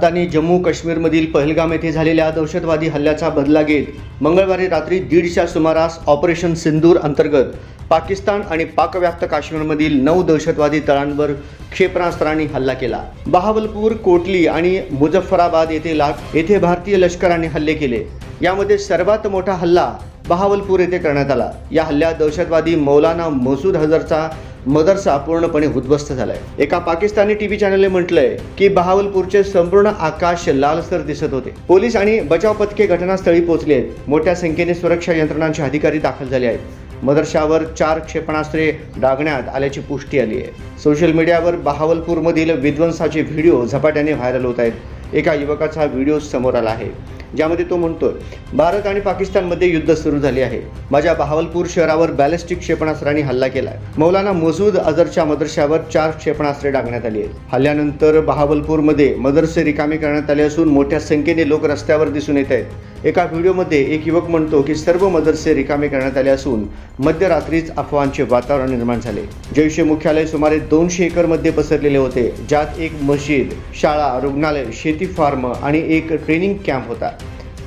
भारताने जम्मू काश्मीरमधील पहलगाम येथे झालेल्या दहशतवादी हल्ल्याचा बदला घेत मंगळवारी रात्री 1:30च्या सुमारास ऑपरेशन सिंदूर अंतर्गत पाकिस्तान आणि पाकव्याप्त काश्मीरमधील 9 दहशतवादी तळांवर क्षेपणास्त्रांनी हल्ला केला। बहावलपूर, कोटली आणि मुझफ्फराबाद येथे भारतीय लष्कराने हल्ले केले। यामध्ये सर्वात मोठा हल्ला बहावलपूर येथे करण्यात आला। या हल्ल्यात दहशतवादी मौलाना मसूद अझहरचा मदरसा पूर्णपणे उद्ध्वस्त झालाय। एका पाकिस्तानी टीव्ही चॅनलने म्हटलंय की बहावलपूरचे संपूर्ण आकाश लालसर दिसत होते। पोलीस आणि बचाव पथके घटनास्थळी पोहोचले आहेत। मोठ्या संख्येने सुरक्षा यंत्रणांचे अधिकारी दाखल झाले आहेत। मदरशावर 4 क्षेपणास्त्रे डागण्यात आल्याची पुष्टी आली आहे। सोशल मीडियावर बहावलपूरमधील विध्वंसाचे व्हिडिओ झपाट्याने व्हायरल होत आहेत। एका युवकाचा व्हिडिओ समोर आला आहे ज्यामध्ये तो म्हणतोय, भारत आणि पाकिस्तानमध्ये युद्ध सुरू झाले आहे। माझ्या बहावलपूर शहरावर बॅलिस्टिक क्षेपणास्त्रांनी हल्ला केलाय। मौलाना मसूद अझहरच्या मदरशावर 4 क्षेपणास्त्रे डागण्यात आली आहेत। हल्ल्यानंतर बहावलपूरमध्ये मदरसे रिकामे करण्यात आले असून मोठ्या संख्येने लोक रस्त्यावर दिसून येत आहेत। एका व्हिडिओमध्ये एक युवक म्हणतो की सर्व मदरसे रिकामे करण्यात आले असून मध्यरात्रीच अफवांचे वातावरण निर्माण झाले। जैश-ए मुख्यालय सुमारे 200 एकरमध्ये पसरलेले होते, ज्यात एक मस्जिद, शाळा, रुग्णालय, शेती फार्म आणि एक ट्रेनिंग कॅम्प होता।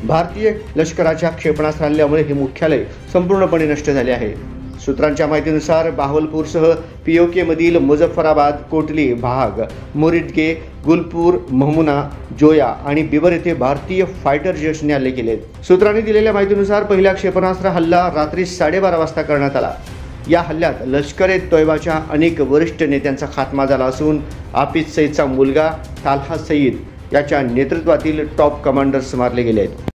भारतीय लष्कराच्या क्षेपणास्त्रांमुळे हे मुख्यालय संपूर्णपणे नष्ट झाले आहे। सूत्रांच्या माहितीनुसार बहावलपूरसह पीओके मधील मुझफ्फराबाद, कोटली भाग, मुरिदके, गुलपूर, महमुना, जोया आणि बिबर येथे भारतीय फायटर जेट्सने हल्ले केले। सूत्रांनी दिलेल्या माहितीनुसार पहिला क्षेपणास्त्र हल्ला रात्री 12:30 वाजता करण्यात आला। या हल्ल्यात लष्कर-ए-तोयबाच्या अनेक वरिष्ठ नेत्यांचा खात्मा झाला असून हाफिज सईदचा मुलगा ताल्हा सईद याच्या नेतृत्वातील टॉप कमांडर्स मारले गेले आहेत।